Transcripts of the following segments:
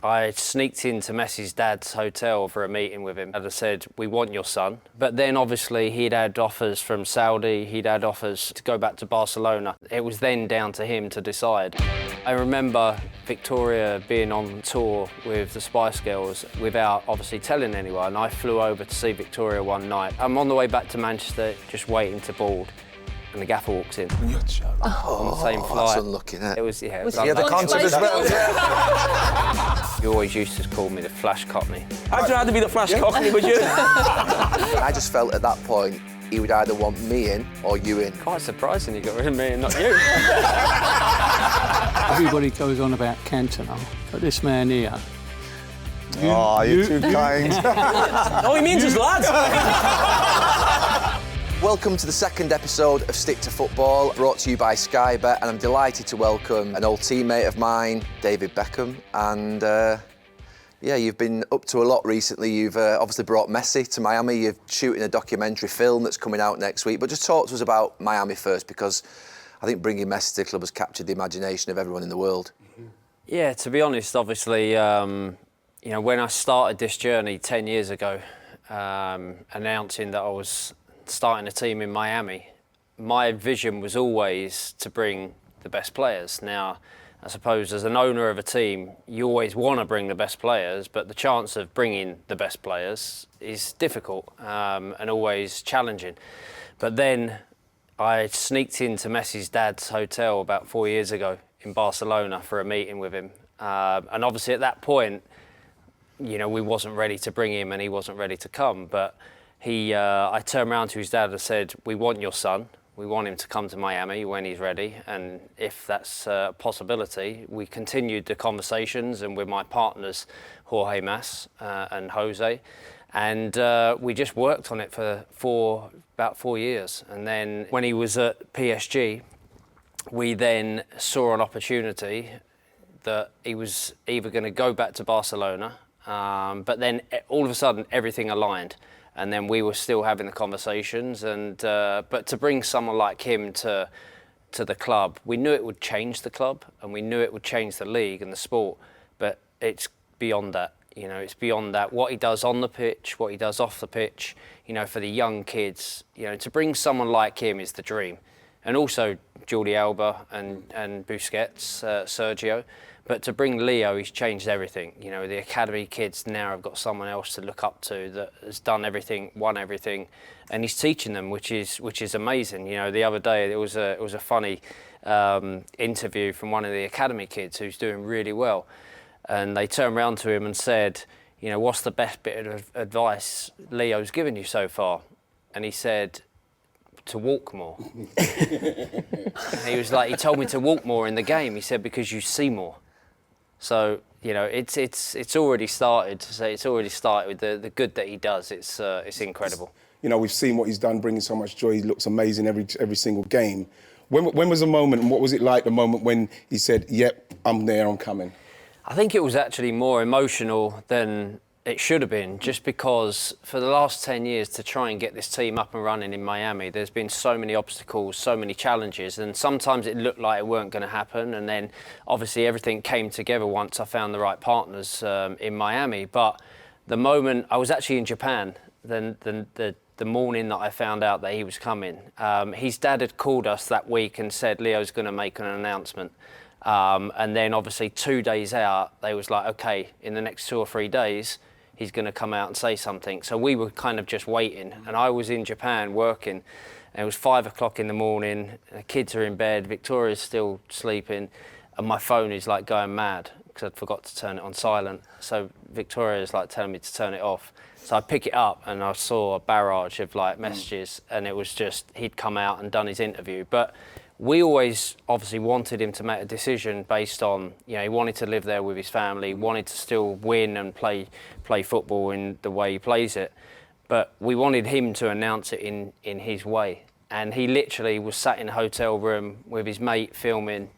I sneaked into Messi's dad's hotel for a meeting with him. As I said, we want your son. But then obviously he'd had offers from Saudi, he'd had offers to go back to Barcelona. It was then down to him to decide. I remember Victoria being on tour with the Spice Girls without obviously telling anyone. I flew over to see Victoria one night. I'm on the way back to Manchester, just waiting to board. And the gaffer walks in. You're joking. On the same flight. That's unlucky, isn't it? It was, yeah. It was he had the concert as well? Yeah. You always used to call me the Flash Cockney. I'd rather be the Flash Cockney, would you? I just felt at that point he would either want me in or you in. Quite surprising you got rid of me and not you. Everybody goes on about Cantona, but this man here... Oh, you're too kind. Oh, he means his lads. Welcome to the second episode of Stick to Football, brought to you by Sky Bet, and I'm delighted to welcome an old teammate of mine, David Beckham. And yeah, you've been up to a lot recently. You've obviously brought Messi to Miami. You're shooting a documentary film that's coming out next week. But just talk to us about Miami first, because I think bringing Messi to the club has captured the imagination of everyone in the world. Yeah, to be honest, obviously, you know, when I started this journey 10 years ago, announcing that I was starting a team in Miami, my vision was always to bring the best players. Now, I suppose as an owner of a team, you always want to bring the best players, but the chance of bringing the best players is difficult and always challenging. But then I sneaked into Messi's dad's hotel about 4 years ago in Barcelona for a meeting with him. And obviously at that point, you know, we wasn't ready to bring him and he wasn't ready to come, but I turned around to his dad and said, we want your son. We want him to come to Miami when he's ready. And if that's a possibility, we continued the conversations and with my partners, Jorge Mas and Jose. And we just worked on it for about 4 years. And then when he was at PSG, we then saw an opportunity that he was either going to go back to Barcelona, but then all of a sudden everything aligned. And then we were still having the conversations, and but to bring someone like him to the club, we knew it would change the club, and we knew it would change the league and the sport. But it's beyond that, you know. It's beyond that. What he does on the pitch, what he does off the pitch, you know, for the young kids, you know, to bring someone like him is the dream. And also Jordi Alba and Busquets, Sergio. But to bring Leo, he's changed everything. You know, the academy kids now have got someone else to look up to that has done everything, won everything, and he's teaching them, which is amazing. You know, the other day it was a funny interview from one of the academy kids who's doing really well, and they turned around to him and said, you know, what's the best bit of advice Leo's given you so far? And he said, to walk more. He was like, he told me to walk more in the game. He said, because you see more. So, you know, it's already started. So it's already started with the good that he does. It's incredible. You know, we've seen what he's done, bringing so much joy. He looks amazing every single game. When was the moment, and what was it like, the moment when he said, yep, I'm there, I'm coming? I think it was actually more emotional than it should have been, just because for the last 10 years to try and get this team up and running in Miami, there's been so many obstacles, so many challenges, and sometimes it looked like it weren't going to happen, and then obviously everything came together once I found the right partners in Miami. But the moment I was actually in Japan, then the morning that I found out that he was coming, his dad had called us that week and said Leo's going to make an announcement. And then obviously 2 days out, they was like, okay, in the next 2 or 3 days, he's going to come out and say something. So we were kind of just waiting. And I was in Japan working, and it was 5 o'clock in the morning. The kids are in bed, Victoria's still sleeping, and my phone is like going mad because I'd forgot to turn it on silent. So Victoria's like telling me to turn it off. So I pick it up and I saw a barrage of like messages, and it was just, he'd come out and done his interview. But we always obviously wanted him to make a decision based on, you know, he wanted to live there with his family, wanted to still win and play football in the way he plays it. But we wanted him to announce it in his way. And he literally was sat in a hotel room with his mate filming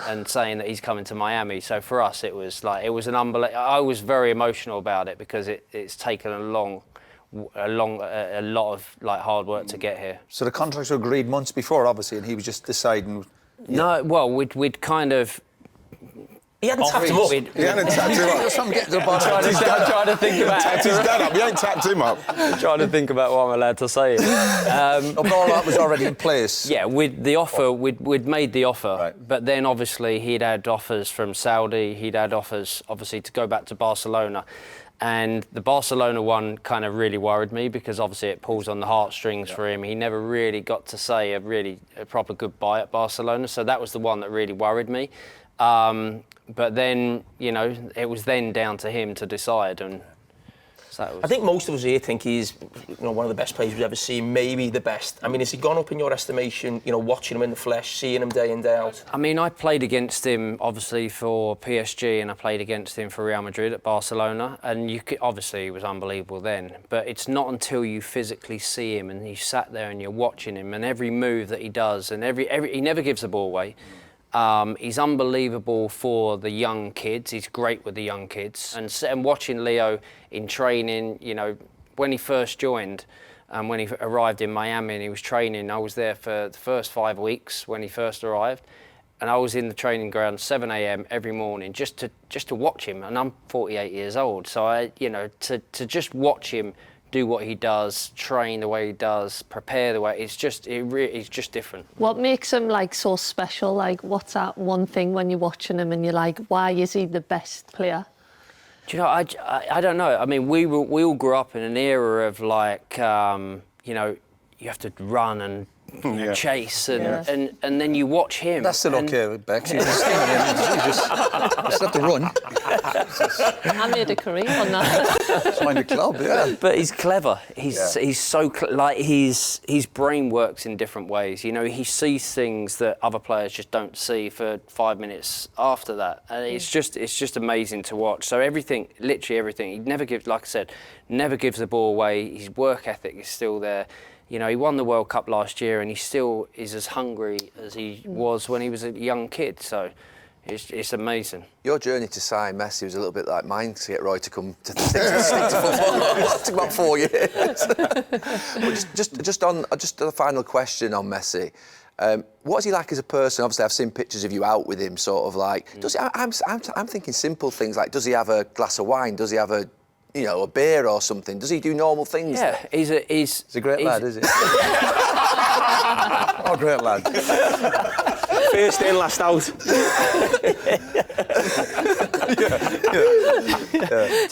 and saying that he's coming to Miami. So for us, it was an unbelievable. I was very emotional about it because it's taken a lot of like hard work to get here. So the contracts were agreed months before, obviously, and he was just deciding. No, well, we'd kind of. He hadn't tapped him up. He hadn't tapped him up. Just get to the bottom. I'm trying to think about Tapped his dad up. He ain't tapped him up. trying to think about what I'm allowed to say. All that was already in place. Yeah, with the offer, we'd made the offer, Right. but then obviously he'd had offers from Saudi, he'd had offers obviously to go back to Barcelona, and the Barcelona one kind of really worried me because obviously it pulls on the heartstrings for him. He never really got to say a proper goodbye at Barcelona, so that was the one that really worried me. But then, you know, it was then down to him to decide, and so that was... I think most of us here think he's, you know, one of the best players we've ever seen, maybe the best. I mean, has he gone up in your estimation, you know, watching him in the flesh, seeing him day in, day out? I mean, I played against him, obviously, for PSG, and I played against him for Real Madrid at Barcelona, and obviously he was unbelievable then, but it's not until you physically see him and you sat there and you're watching him, and every move that he does, and he never gives the ball away. He's unbelievable for the young kids. He's great with the young kids. And watching Leo in training, you know, when he first joined, when he arrived in Miami and he was training, I was there for the first 5 weeks when he first arrived. And I was in the training ground 7 a.m. every morning just to watch him. And I'm 48 years old, so to just watch him do what he does, train the way he does, prepare the way, it's just different. What makes him like so special? Like, what's that one thing when you're watching him and you're like, why is he the best player? Do you know, I don't know. I mean, we all grew up in an era of like, you know, you have to run and chase and then you watch him. That's still okay with Bex. You just have to run. I made a career on that. It's mind the club, yeah. But he's clever. He's so like his brain works in different ways. You know, he sees things that other players just don't see for 5 minutes after that, and it's just amazing to watch. So everything, literally everything. He never gives, like I said, never gives the ball away. His work ethic is still there. You know, he won the World Cup last year, and he still is as hungry as he was when he was a young kid. So. It's amazing. Your journey to sign Messi was a little bit like mine to get Roy to come to stick to football. It took about 4 years. But just a final question on Messi. What is he like as a person? Obviously, I've seen pictures of you out with him, sort of like. Does he, I'm thinking simple things like, does he have a glass of wine? Does he have a beer or something? Does he do normal things? Yeah, he's a great lad, is he? Oh, great lad. First in, last out. To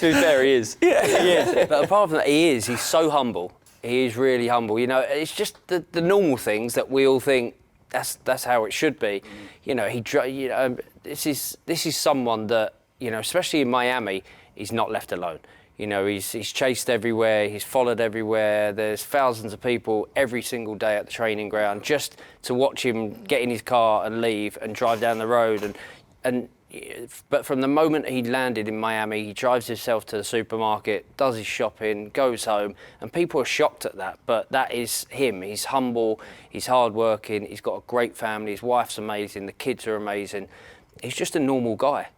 be fair, he is. Yeah. But apart from that, he's so humble. He is really humble. You know, it's just the normal things that we all think that's how it should be. You know, this is someone that, you know, especially in Miami, he's not left alone. You know, he's chased everywhere, he's followed everywhere. There's thousands of people every single day at the training ground just to watch him get in his car and leave and drive down the road. But from the moment he landed in Miami, he drives himself to the supermarket, does his shopping, goes home, and people are shocked at that. But that is him. He's humble, he's hardworking, he's got a great family, his wife's amazing, the kids are amazing. He's just a normal guy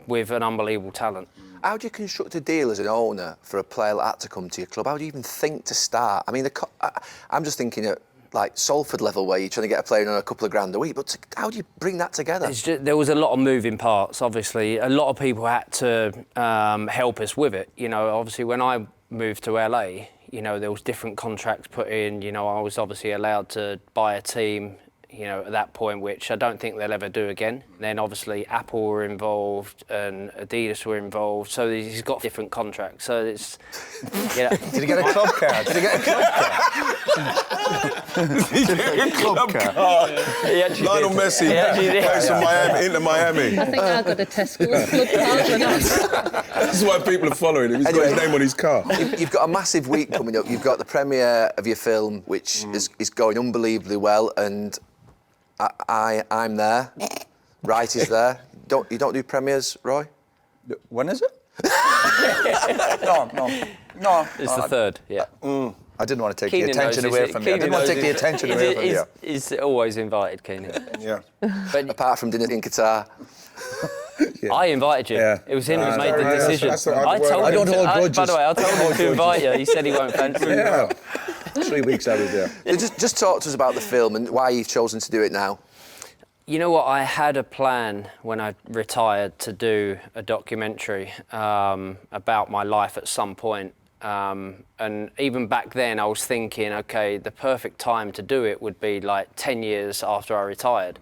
with an unbelievable talent. How do you construct a deal as an owner for a player like that to come to your club? How do you even think to start? I mean, I'm just thinking at like Salford level where you're trying to get a player on a couple of grand a week, but how do you bring that together? There was a lot of moving parts, obviously. A lot of people had to help us with it. You know, obviously when I moved to LA, you know, there was different contracts put in. You know, I was obviously allowed to buy a team, you know, at that point, which I don't think they'll ever do again. Then obviously Apple were involved and Adidas were involved, so he's got different contracts. So it's, you know. Did he get a club card? Did he get a club card? Lionel Messi plays from Miami into Miami. I think I got a Tesco's club card when I was... This is why people are following him. He's got his name on his car. You've got a massive week coming up. You've got the premiere of your film, which is going unbelievably well, and I'm there. Wright is there. You don't do premieres, Roy? When is it? No. It's the third, yeah. I didn't want to take Keenan the attention knows away this- from you. I didn't want to take the attention away from you. He's always invited, Keenan. Yeah. But Apart from dinner in Qatar. I invited you. Yeah. It was him who made the that's- decision. that's the hard I work. told I him don't hold By grudges. the way, I told him to invite you. He said he won't fancy you. Yeah. 3 weeks I was there. Just talk to us about the film and why you've chosen to do it now. You know what? I had a plan when I retired to do a documentary about my life at some point. And even back then, I was thinking, okay, the perfect time to do it would be like 10 years after I retired.